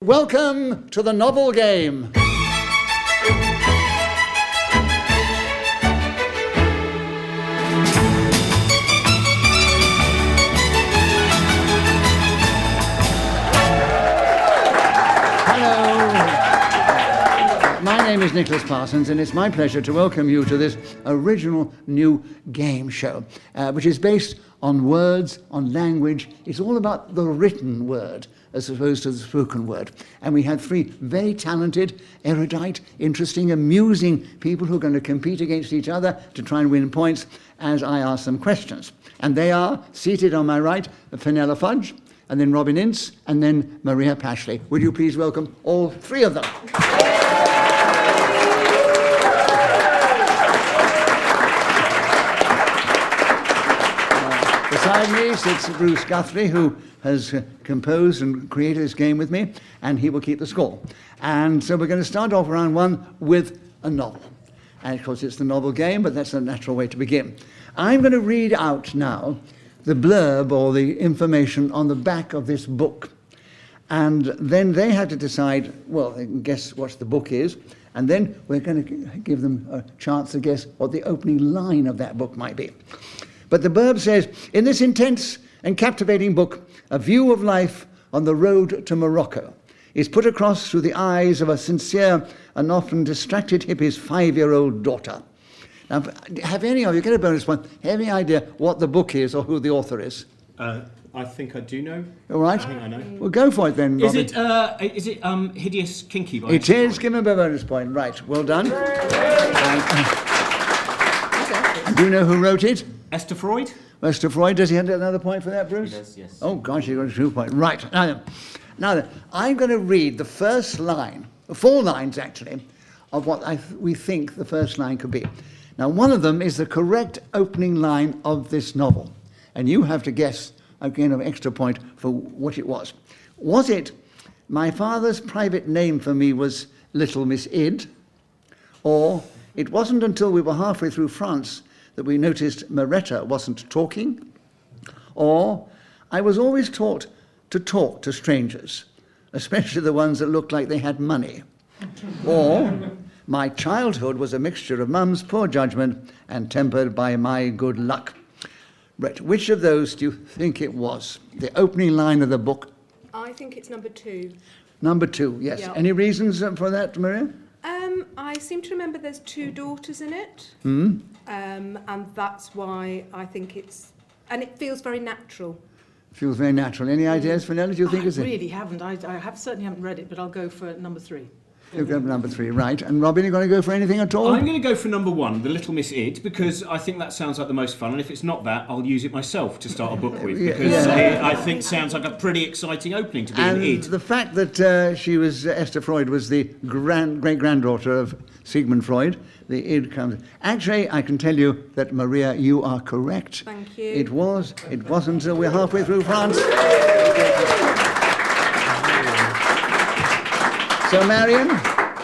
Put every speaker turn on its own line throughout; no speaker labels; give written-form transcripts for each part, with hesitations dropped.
Welcome to the novel game. My name is Nicholas Parsons, and it's my pleasure to welcome you to this original new game show, which is based on words, on language. It's all about the written word as opposed to the spoken word. And we have three very talented, erudite, interesting, amusing people who are going to compete against each other to try and win points as I ask them questions. And they are, seated on my right, Fenella Fudge, and then Robin Ince, and then Marian Pashley. Would you please welcome all three of them? Beside me sits Bruce Guthrie, who has composed and created this game with me, and he will keep the score. And so we're going to start off round one with a novel. And of course it's the novel game, but that's a natural way to begin. I'm going to read out now the blurb or the information on the back of this book. And then they have to decide, well, they can guess what the book is, and then we're going to give them a chance to guess what the opening line of that book might be. But the blurb says, in this intense and captivating book, a view of life on the road to Morocco is put across through the eyes of a sincere and often distracted hippie's 5-year-old daughter. Now, have any of you, get a bonus point, have any idea what the book is or who the author is?
I think I do know.
All right.
I think I know.
Well, go for it then, Robin.
Is it Hideous Kinky? By
It is. Give him a bonus point. Right. Well done. Do you know who wrote it?
Esther Freud?
Esther Freud. Does he have another point for that, Bruce?
He does, yes.
Oh, gosh, you got a 2 point. Right. Now then, I'm going to read the first line, 4 lines actually, of what we think the first line could be. Now, one of them is the correct opening line of this novel, and you have to guess, again, an extra point for what it was. Was it, my father's private name for me was Little Miss Id, or it wasn't until we were halfway through France that we noticed Moretta wasn't talking, or I was always taught to talk to strangers, especially the ones that looked like they had money, or my childhood was a mixture of Mum's poor judgment and tempered by my good luck. Right, which of those do you think it was? The opening line of the book?
I think it's number 2.
Number 2, yes.
Yep.
Any reasons for that, Maria?
I seem to remember there's 2 daughters in it. And that's why I think it's... And it feels very natural.
Feels very natural. Any ideas, Fenella? Do you think it's it?
I really haven't. I certainly haven't read it, but I'll go for number 3.
You'll go for number 3, right. And Robin, you going to go for anything at all?
I'm going to go for number 1, The Little Miss Id, because I think that sounds like the most fun, and if it's not that, I'll use it myself to start a book with, because it, I think, sounds like a pretty exciting opening to be an Id.
And the fact that Esther Freud was the great-granddaughter of Sigmund Freud, the Id comes... Actually, I can tell you that, Maria, you are correct.
Thank you.
It wasn't until we're halfway through France. So, Marian,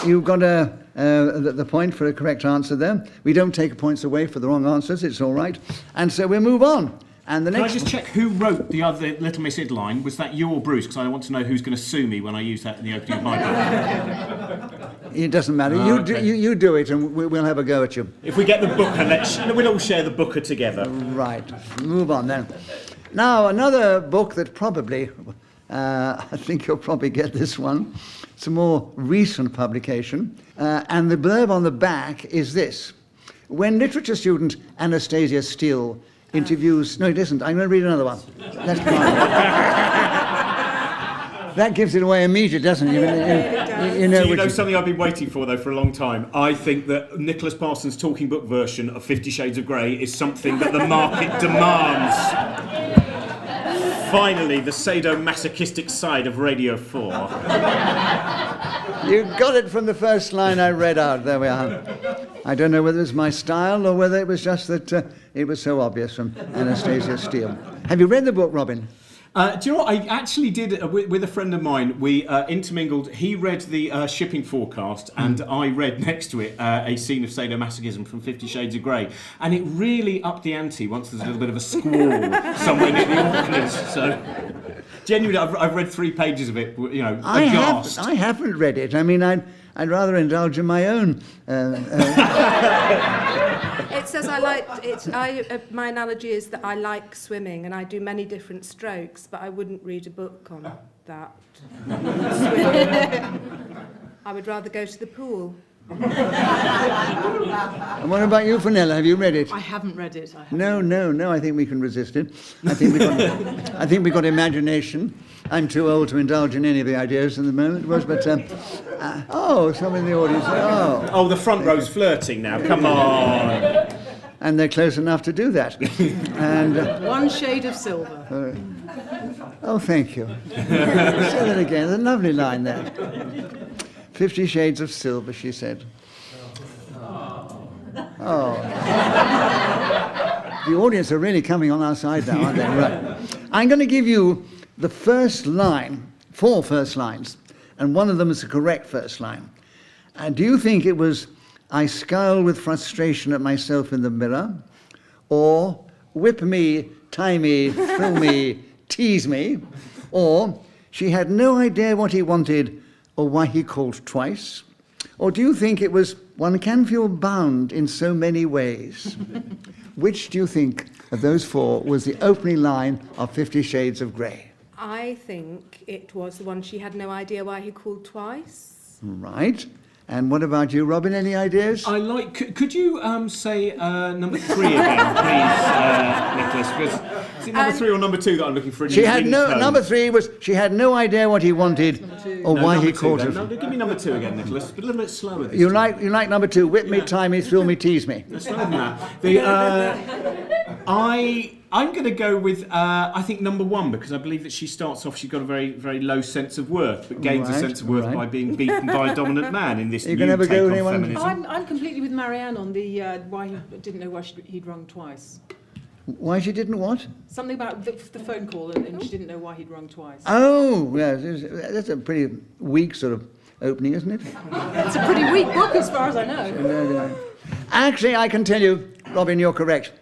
you've got the point for a correct answer there. We don't take points away for the wrong answers. It's all right. And so we'll move on. And the
Can
next
I just check who wrote the other Little Miss Id line? Was that you or Bruce? Because I want to know who's going to sue me when I use that in the opening of my book.
It doesn't matter. You do it, and we'll have a go at you.
If we get the booker, we'll all share the booker together.
Right. Move on then. Now, another book that probably, I think you'll probably get this one. It's a more recent publication, and the blurb on the back is this. When literature student Anastasia Steele interviews... No, it isn't. I'm going to read another one. That's fine. That gives it away immediately, doesn't it?
Do you know something I've been waiting for, though, for a long time? I think that Nicholas Parsons' talking book version of 50 Shades of Grey is something that the market demands. Finally, the sadomasochistic side of Radio 4.
You got it from the first line I read out. There we are. I don't know whether it was my style or whether it was just that it was so obvious from Anastasia Steele. Have you read the book, Robin?
Do you know what? I actually did with a friend of mine. We intermingled. He read the shipping forecast, and I read next to it a scene of sadomasochism from 50 Shades of Grey, and it really upped the ante once there's a little bit of a squall somewhere near the Orkneys. So Genuinely, I've read 3 pages of it, you know,
I
aghast.
haven't read it. I mean, I'd rather indulge in my own.
It says my analogy is that I like swimming and I do many different strokes, but I wouldn't read a book on that. Swimming. I would rather go to the pool.
And what about you, Fenella? Have you read it?
I haven't read it.
No. I think we can resist it. I think we got imagination. I'm too old to indulge in any of the ideas at the moment. But someone in the audience.
Oh, the front row's flirting now. Come on.
And they're close enough to do that. And
One Shade of Silver.
oh, thank you. Say that again. There's a lovely line there. 50 Shades of Silver, she said. Oh. The audience are really coming on our side now, aren't they? Right. I'm going to give you the first line, 4 first lines, and one of them is the correct first line. And do you think it was, I scowl with frustration at myself in the mirror, or whip me, tie me, thrill me, tease me, or she had no idea what he wanted or why he called twice? Or do you think it was, one can feel bound in so many ways? Which do you think of those 4 was the opening line of 50 Shades of Grey?
I think it was the one she had no idea why he called twice.
Right. And what about you, Robin? Any ideas?
I like. Could you say number 3 again, please, Nicholas? Because is it number 3 or number 2 that I'm looking for?
She had no. Number 3 was she had no idea what he wanted or why he called her.
No, give me number 2 again, Nicholas. But a little bit slower. This
You
time.
like number 2? Whip me, tie me, thrill me, tease me.
Slower than that. I'm going to go with, I think, number 1, because I believe that she starts off, she's got a very, very low sense of worth, but gains a sense of worth by being beaten by a dominant man in this new take on feminism.
I'm completely with Marianne on the why he didn't know why he'd rung twice.
Why she didn't what?
Something about the phone call and she didn't know why he'd rung twice.
Oh, yeah, that's a pretty weak sort of opening, isn't it?
It's a pretty weak book as far as I know.
Actually, I can tell you, Robin, you're correct.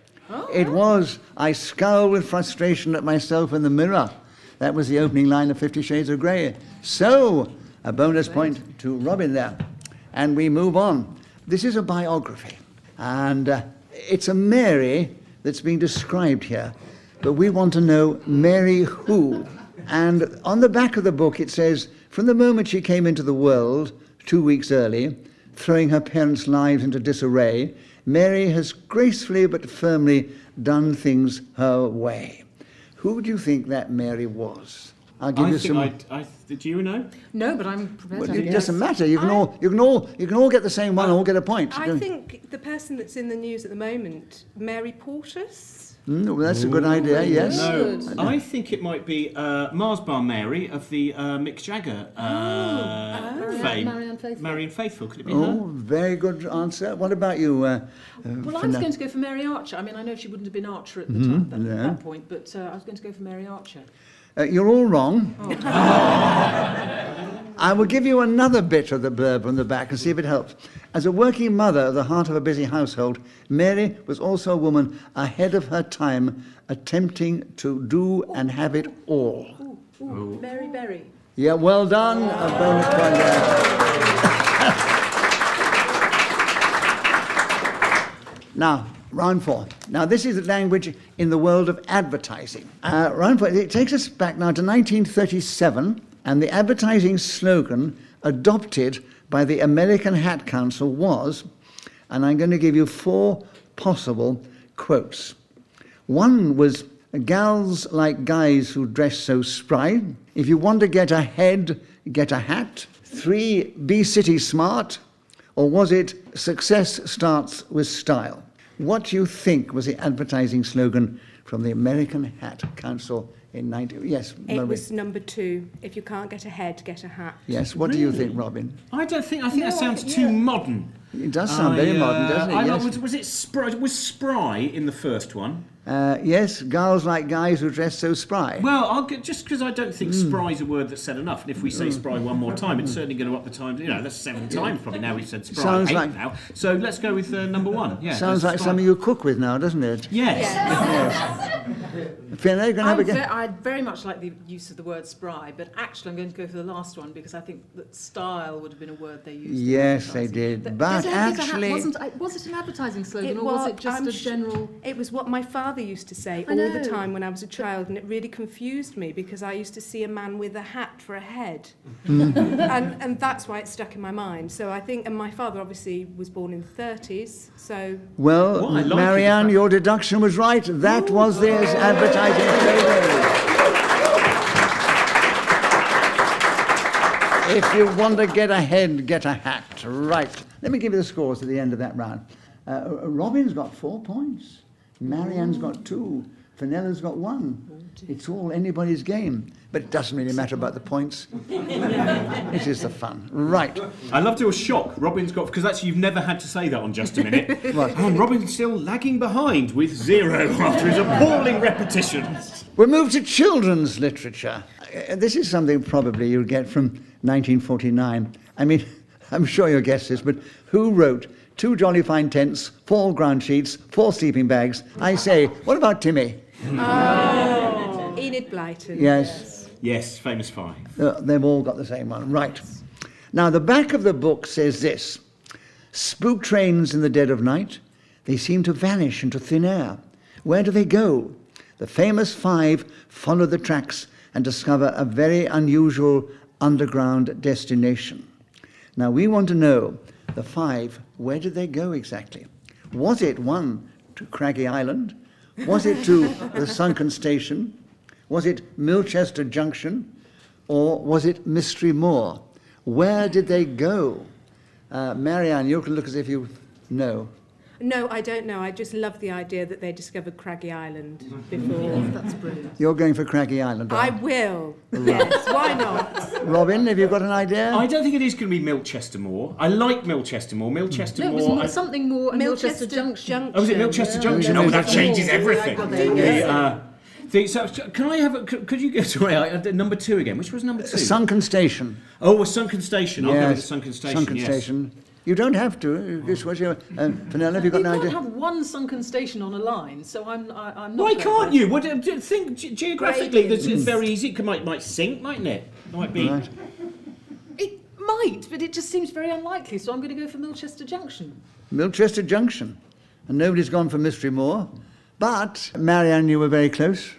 It was, I scowl with frustration at myself in the mirror. That was the opening line of 50 Shades of Grey. So, a bonus point to Robin there. And we move on. This is a biography. And it's a Mary that's being described here. But we want to know Mary who. And on the back of the book it says, from the moment she came into the world, 2 weeks early, throwing her parents' lives into disarray, Mary has gracefully but firmly done things her way. Who do you think that Mary was? I'll give you some.
Did you know?
No, but I'm prepared
Well,
to.
it doesn't matter. You can all get the same one and all get a point.
I think the person that's in the news at the moment, Mary Portas.
Well, that's a good idea. Yes.
No, I think it might be Mars Bar Mary of the Mick Jagger fame. Marian Faithfull. Could it be her?
Oh, very good answer. What about you?
Well, I was going to go for Mary Archer. I mean, I know she wouldn't have been Archer at the time, at that point, but I was going to go for Mary Archer.
You're all wrong. Oh. I will give you another bit of the blurb on the back and see if it helps. As a working mother at the heart of a busy household, Mary was also a woman ahead of her time, attempting to do and have it all.
Mary Berry.
Yeah, well done. A bonus point there. Now, round 4. Now, this is the language in the world of advertising. Round 4, it takes us back now to 1937, and the advertising slogan adopted by the American Hat Council was, and I'm going to give you 4 possible quotes. One was, gals like guys who dress so spry. If you want to get ahead, get a hat. 3, be city smart. Or was it, success starts with style? What do you think was the advertising slogan from the American Hat Council in 19... Yes, Marie.
It was number 2. If you can't get ahead, get a hat.
Yes, what do you think, Robin?
I think that sounds too modern.
It does sound very modern, doesn't it? Yes.
Was it Spry? Was Spry in the first one?
Yes, girls like guys who dress so spry.
Well, just because I don't think spry's a word that's said enough, and if we say spry one more time, it's certainly going to up the time. That's 7 times probably now we've said spry.
Sounds
8
like,
now. So let's go with number 1. Yeah.
Sounds like something you cook with now, doesn't it?
Yes.
Fiona, you're going to have a go?
I'd very much like the use of the word spry, but actually I'm going to go for the last one because I think that style would have been a word they used.
Yes, they did. But actually...
Was it an advertising slogan or was it just a general...
It was what my father used to say all the time when I was a child, and it really confused me because I used to see a man with a hat for a head. and that's why it stuck in my mind. So I think, and my father obviously was born in the 30s, so...
Well, Marianne, your deduction was right. That was this advertising slogan. If you want to get ahead, get a hat. Right. Let me give you the scores at the end of that round. Robin's got 4 points. Marianne's got 2. Fenella's got 1. It's all anybody's game. But it doesn't really matter about the points. It is the fun. Right.
I love to shock. Robin's got... Because actually you've never had to say that on Just a Minute.
Right.
And Robin's still lagging behind with 0 after his appalling repetitions.
We'll move to children's literature. This is something probably you'll get from 1949. I mean, I'm sure you'll guess this, but who wrote 2 jolly fine tents, 4 ground sheets, 4 sleeping bags? I say, what about Timmy?
Oh, Enid Blyton.
Yes.
Yes, famous 5.
They've all got the same one. Right. Now, the back of the book says this. Spook trains in the dead of night. They seem to vanish into thin air. Where do they go? The famous 5 follow the tracks and discover a very unusual underground destination. Now, we want to know, the 5, where did they go exactly? Was it 1, to Craggy Island? Was it to the sunken station? Was it Milchester Junction? Or was it Mystery Moor? Where did they go? Marianne, you can look as if you know.
No, I don't know. I just love the idea that they discovered Craggy Island before.
That's brilliant.
You're going for Craggy Island,
I will. Yes, why not?
Robin, have you got an idea?
I don't think it is going to be Milchester Moor. I like Milchester Moor. Milchester
No, it
Moor...
was something more at Milchester Junction.
Oh, was it Milchester Junction? Oh, that changes everything. So, can I have could you go... Sorry, number 2 again. Which was number 2?
Sunken Station.
Oh, a sunken station. I'll go with the
Yes,
sunken station,
Sunken
yes.
Station. You don't have to. Just what's your... Fenella, have you got an
You
idea?
can't have 1 sunken station on a line, so I'm not...
Why can't you? What, think geographically, it's very easy. It might sink, mightn't it? Might be...
Right.
It might, but it just seems very unlikely, so I'm going to go for Milchester Junction.
Milchester Junction. And nobody's gone for Mystery Moor. But, Marianne, you were very close.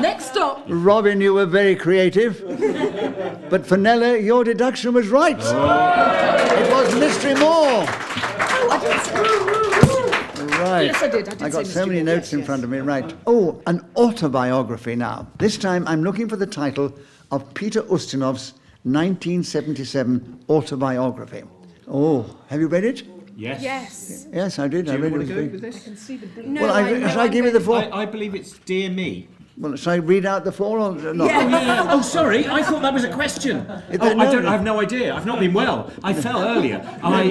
Next stop.
Robin, you were very creative. But Fenella, your deduction was right. It was Mystery Moor. Right.
Yes, I did.
I got so many notes in front of me. Right. Oh, an autobiography now. This time I'm looking for the title of Peter Ustinov's 1977 autobiography. Oh, have you read it?
Yes.
Yes.
Yes, I did.
Do
I
you
read
want to go
it.
with this?
I can see the blue.
No,
Well, shall I give you the 4?
I believe it's Dear Me.
Well, shall I read out the 4 or not?
Yes.
Oh, sorry. I thought that was a question. I have no idea. I've not been well. I fell earlier. I'm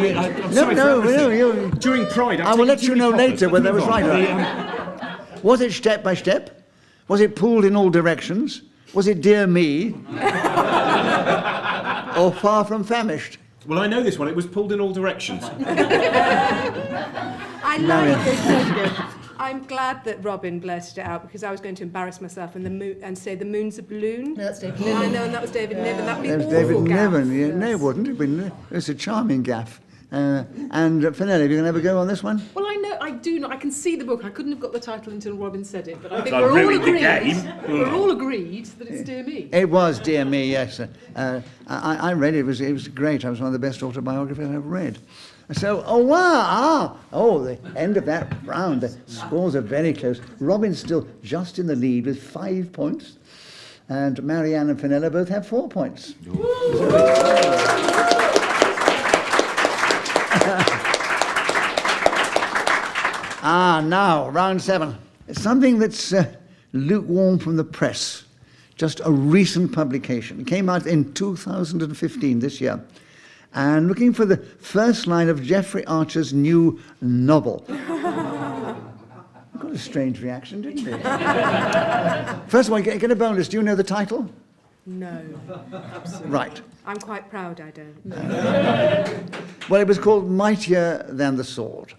sorry for everything. During Pride,
I will let you know later whether I was right or not. Was it step by step? Was it pulled in all directions? Was it Dear Me? Or Far From Famished?
Well, I know this one. It was pulled in all directions.
I like this. I'm glad that Robin blurted it out because I was going to embarrass myself and say the moon's a balloon.
No, that's David
I
Niven.
know, and that was David Niven. That'd be
There's
awful
David
gaff.
Niven. Yeah, no, it wouldn't. It was a charming gaff. And Fenella, have you going to have a go on this one?
Well, I know, I do not. I can see the book. I couldn't have got the title until Robin said it, but I think
I
we're all
ruined the
agreed.
game.
We're all agreed that it's Dear Me.
It was Dear Me, yes. I read it. It was great. It was one of the best autobiographies I've ever read. So, the end of that round. The scores are very close. Robin's still just in the lead with 5 points. And Marianne and Fenella both have 4 points. Now, round 7. It's something that's lukewarm from the press. just a recent publication. It came out in 2015, this year. And looking for the first line of Geoffrey Archer's new novel. Got a strange reaction, didn't it? First of all, get a bonus. Do you know the title?
No.
Right.
I'm quite proud I don't.
Well, it was called Mightier Than the Sword.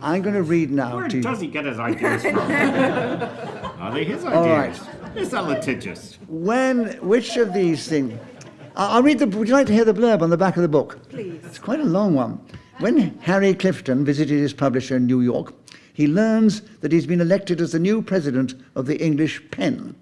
I'm going to read now
Where
to you.
does he get his ideas from? Are they his ideas?
All right.
Is that litigious?
Which of these things... I'll read would you like to hear the blurb on the back of the book?
Please.
It's quite a long one. When Harry Clifton visited his publisher in New York, he learns that he's been elected as the new president of the English Pen,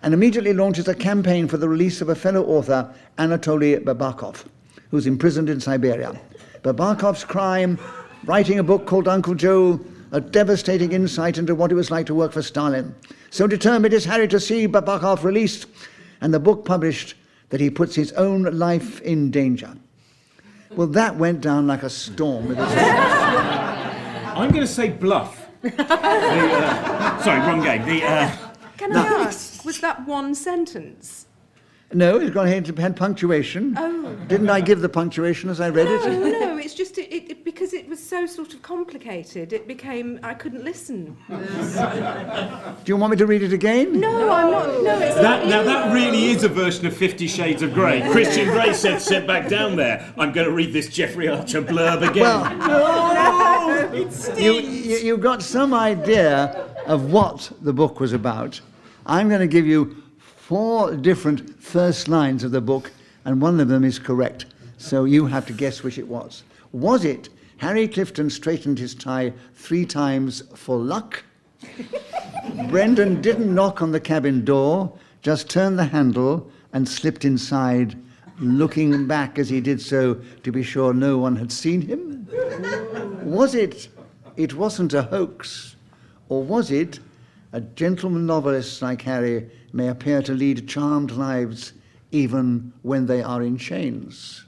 and immediately launches a campaign for the release of a fellow author, Anatoly Babakov, who's imprisoned in Siberia. Babakov's crime, writing a book called Uncle Joe, a devastating insight into what it was like to work for Stalin. So determined is Harry to see Babakov released, and the book published, that he puts his own life in danger. Well, that went down like a storm.
I'm going to say bluff. Sorry, wrong game.
Can I ask, was that one sentence?
No, it's gone ahead and had punctuation.
Oh.
Didn't I give the punctuation as I read it?
No, it's just it because it was so sort of complicated, it became, I couldn't listen.
Do you want me to read it again?
No, I'm not, no, it's not.
Now that really is a version of 50 Shades of Grey. Christian Grey said, sit back down there. I'm going to read this Geoffrey Archer blurb again.
Well,
no, it stinks.
you got some idea of what the book was about. I'm going to give you 4 different first lines of the book, and one of them is correct. So you have to guess which it was. Was it Harry Clifton straightened his tie 3 times for luck? Brendan didn't knock on the cabin door, just turned the handle and slipped inside, looking back as he did so to be sure no one had seen him? Was it wasn't a hoax? Or was it a gentleman novelist like Harry may appear to lead charmed lives even when they are in chains?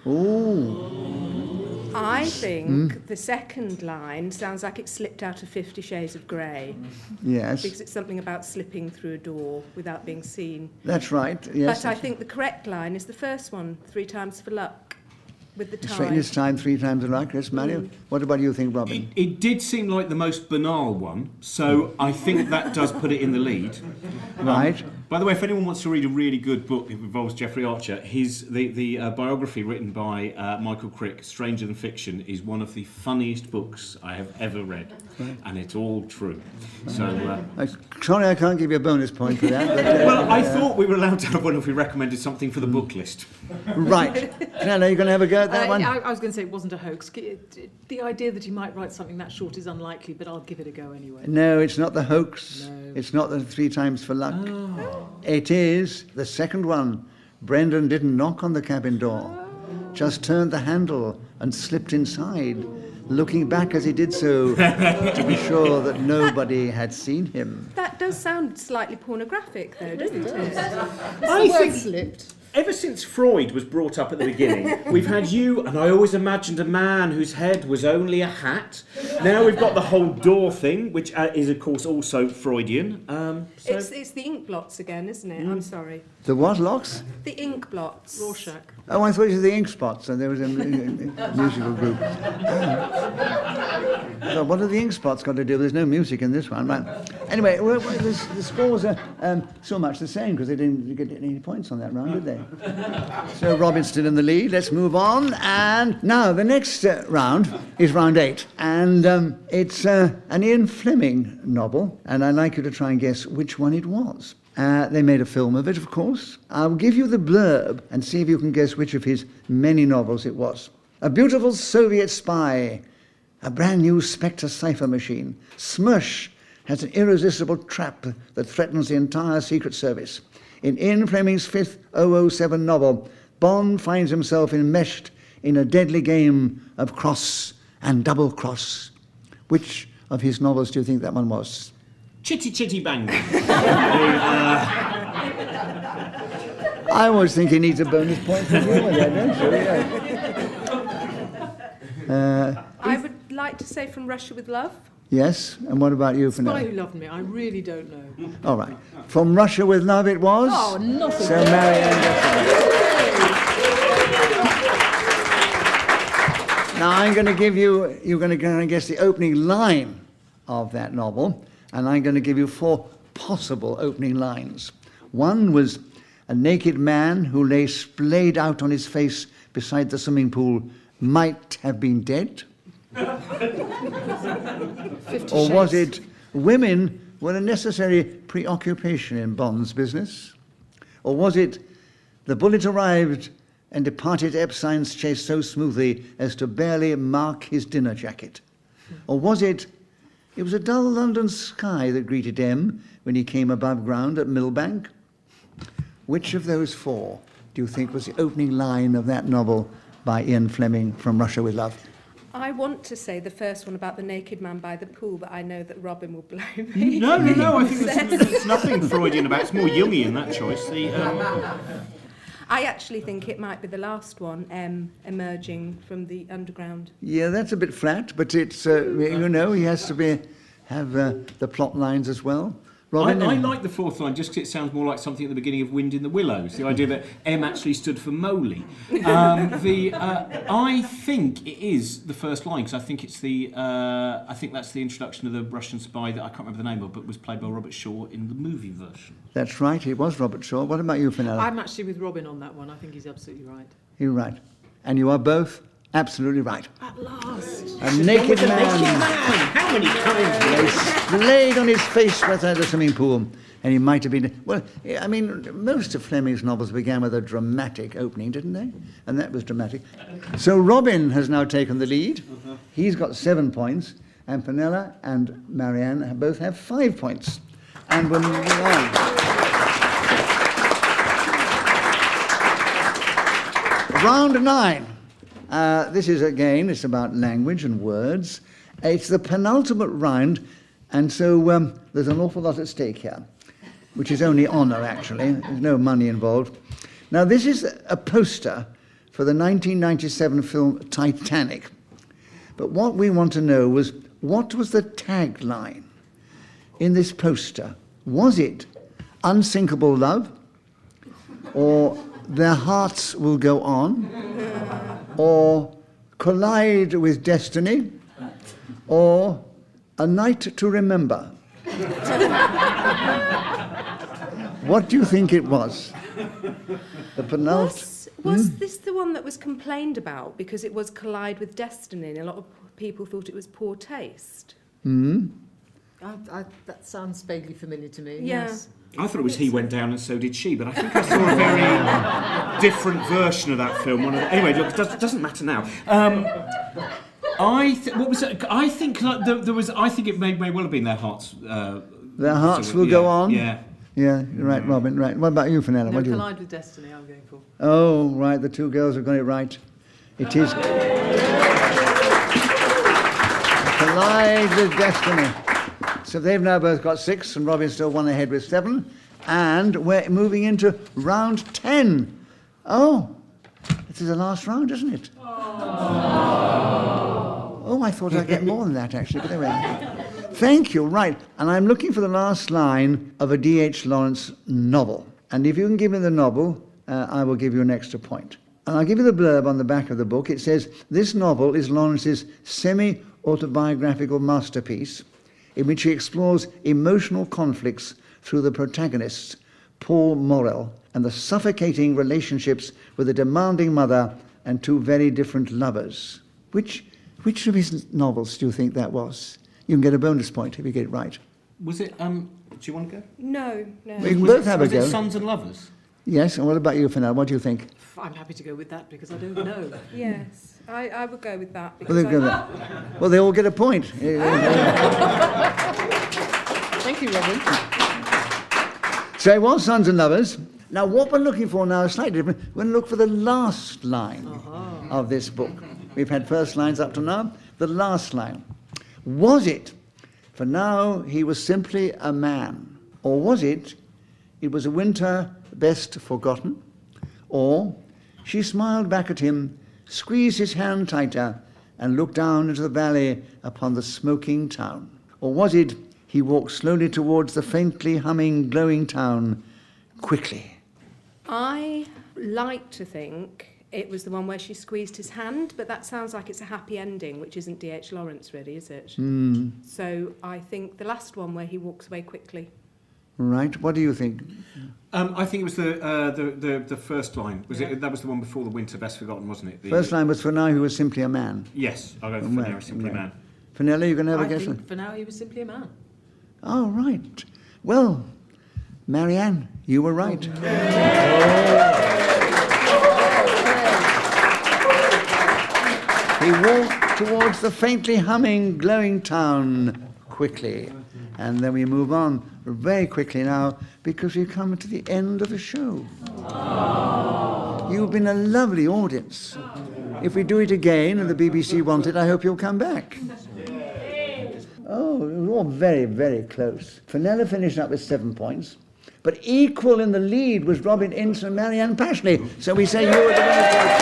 Ooh.
I think the second line sounds like it slipped out of 50 Shades of Grey.
Yes.
Because it's something about slipping through a door without being seen.
That's right, yes.
But I think the correct line is the first one, 3 times for luck, with the tie.
Straighten his time 3 times a luck. Yes, Marian. What about you think, Robin?
It did seem like the most banal one, so I think that does put it in the lead.
Right.
By the way, if anyone wants to read a really good book that involves Geoffrey Archer, the biography written by Michael Crick, Stranger Than Fiction, is one of the funniest books I have ever read, and it's all true. So,
Sorry, I can't give you a bonus point for that. But,
well, I thought we were allowed to have one if we recommended something for the book list.
Right. Fenella, you going to have a go at that one?
I was going to say it wasn't a hoax. The idea that he might write something that short is unlikely, but I'll give it a go anyway.
No, it's not the hoax.
No.
It's not the 3 times for luck.
Oh.
It is the second one. Brendan didn't knock on the cabin door, just turned the handle and slipped inside, looking back as he did so to be sure that nobody had seen him.
That does sound slightly pornographic, though, doesn't it?
I think slipped. Ever since Freud was brought up at the beginning, we've had you, and I always imagined a man whose head was only a hat. Now we've got the whole door thing, which is, of course, also Freudian.
It's the ink blots again, isn't it? I'm sorry.
The what locks?
The ink blots.
Rorschach.
Oh, I thought it was the Ink Spots, and there was a musical group. So what have the Ink Spots got to do? There's no music in this one, right? Anyway, the scores are so much the same because they didn't get any points on that round, did they? So Robin's still in the lead. Let's move on. And now the next round is round 8, and it's an Ian Fleming novel, and I'd like you to try and guess which one it was. They made a film of it, of course. I'll give you the blurb and see if you can guess which of his many novels it was. A beautiful Soviet spy, a brand new Spectre cipher machine. Smush has an irresistible trap that threatens the entire Secret Service. In Ian Fleming's 5th 007 novel, Bond finds himself enmeshed in a deadly game of cross and double cross. Which of his novels do you think that one was?
Chitty Chitty Bang.
I always think he needs a bonus point from you, don't you? Yeah.
I would like to say From Russia with Love.
Yes, and what about you,
Spy
Fenella?
Who Loved Me. I really don't know.
All right. From Russia with Love it was?
Oh, not
So
again.
Marian gets it. Now I'm going to give you, you're going to guess the opening line of that novel, and I'm going to give you 4 possible opening lines. One was, a naked man who lay splayed out on his face beside the swimming pool might have been dead.
50
Or was
Shades.
it, women were a necessary preoccupation in Bond's business? Or was it, the bullet arrived and departed Epstein's chase so smoothly as to barely mark his dinner jacket? Or was it was a dull London sky that greeted M when he came above ground at Millbank? Which of those 4 do you think was the opening line of that novel by Ian Fleming, From Russia with Love?
I want to say the first one about the naked man by the pool, but I know that Robin will blow me.
No. I think there's nothing Freudian about it. It's more Jungian, that choice.
I actually think it might be the last one, emerging from the underground.
Yeah, that's a bit flat, but it's, you know, he has to have the plot lines as well. Robin?
I like the 4th line just because it sounds more like something at the beginning of Wind in the Willows. The idea that M actually stood for Moley. I think it is the first line because I think it's I think that's the introduction of the Russian spy that I can't remember the name of, but was played by Robert Shaw in the movie version.
That's right, it was Robert Shaw. What about you, Fenella?
I'm actually with Robin on that one. I think he's absolutely right.
You're right. And you are both absolutely right.
At last.
A naked
Naked
man
man. How many times?
lay splayed on his face beside the swimming pool. And he might have been... Well, I mean, most of Fleming's novels began with a dramatic opening, didn't they? And that was dramatic. So Robin has now taken the lead. He's got 7 points. And Fenella and Marianne both have 5 points. And we're moving on. Round 9. This is, again, it's about language and words. It's the penultimate round, and so there's an awful lot at stake here, which is only honour, actually. There's no money involved. Now, this is a poster for the 1997 film Titanic. But what we want to know was, what was the tagline in this poster? Was it Unsinkable Love? Or Their Hearts Will Go On? Or Collide with Destiny? Or A Night to Remember? What do you think it was? The penultimate...
Was this the one that was complained about because it was Collide with Destiny and a lot of people thought it was poor taste?
That sounds vaguely familiar to me.
Yeah.
Yes.
I thought it was He Went Down and So Did She, but I think I saw a very different version of that film. Anyway, look, it doesn't matter now. What was it? I think like, there was. I think it may well have been Their Hearts.
Their Hearts Will Go On?
Yeah.
Yeah, you're right, Robin, right. What about you, Fenella?
No,
What do you...
Collide with Destiny, I'm going for.
Oh, right, the 2 girls have got it right. It is Collide with Destiny. So they've now both got 6, and Robin's still 1 ahead with 7. And we're moving into round 10. Oh, this is the last round, isn't it? Oh, I thought I'd get more than that, actually, but there we are. Thank you, right. And I'm looking for the last line of a D.H. Lawrence novel. And if you can give me the novel, I will give you an extra point. And I'll give you the blurb on the back of the book. It says, this novel is Lawrence's semi-autobiographical masterpiece in which he explores emotional conflicts through the protagonists, Paul Morrell, and the suffocating relationships with a demanding mother and 2 very different lovers. Which of his novels do you think that was? You can get a bonus point if you get it right.
Was it? Do you want to go?
No.
We can both have a
Was
go.
it Sons and Lovers?
Yes, and what about you, Fenella? What do you think?
I'm happy to go with that because I don't know.
Yes, I would go with that.
Well,
Because
they've got that. Well, they all get a point.
Thank you, Robin.
So it was Sons and Lovers. Now, what we're looking for now is slightly different. We're going to look for the last line of this book. We've had first lines up to now. The last line. Was it, for now he was simply a man? Or was it, it was a winter best forgotten? Or she smiled back at him, squeezed his hand tighter, and looked down into the valley upon the smoking town. Or was it he walked slowly towards the faintly humming, glowing town quickly?
I like to think it was the one where she squeezed his hand, but that sounds like it's a happy ending, which isn't D.H. Lawrence, really, is it? So I think the last one where he walks away quickly.
Right. What do you think?
I think it was the first line. That was the one before the winter best forgotten, wasn't it?
First line was for now he was simply a man.
Yes, I'll go for now simply a man.
Fenella, you can have a guess?
I think for now he was simply a man.
Oh, right. Well, Marianne, you were right. He walked towards the faintly humming, glowing town quickly. And then we move on very quickly now because we've come to the end of the show. You've been a lovely audience. If we do it again and the BBC want it, I hope you'll come back. Oh, we're all very, very close. Fenella finished up with 7 points, but equal in the lead was Robin Ince and Marian Pashley. So we say you were the winners.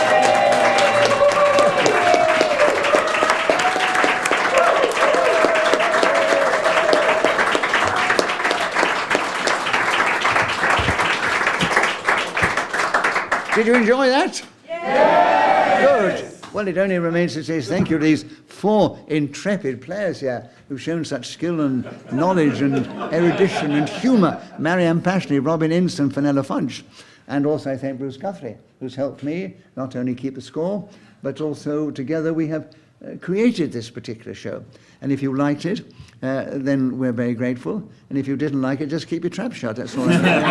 Did you enjoy that? Yeah! Good. Well, it only remains to say thank you to these 4 intrepid players here who've shown such skill and knowledge and erudition and humour. Marian Pashley, Robin Ince and Fenella Fudge. And also I thank Bruce Guthrie, who's helped me not only keep the score, but also together we have created this particular show. And if you liked it, then we're very grateful. And if you didn't like it, just keep your trap shut. That's all I'm saying.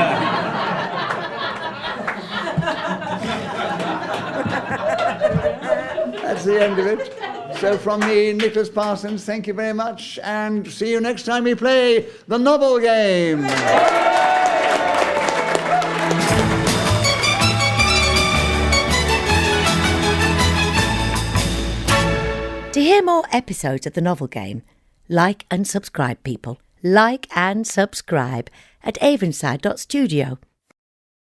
That's the end of it. So from me, Nicholas Parsons, thank you very much, and see you next time we play the novel game.
To hear more episodes of the novel game, like and subscribe, people. Like and subscribe at avonside.studio.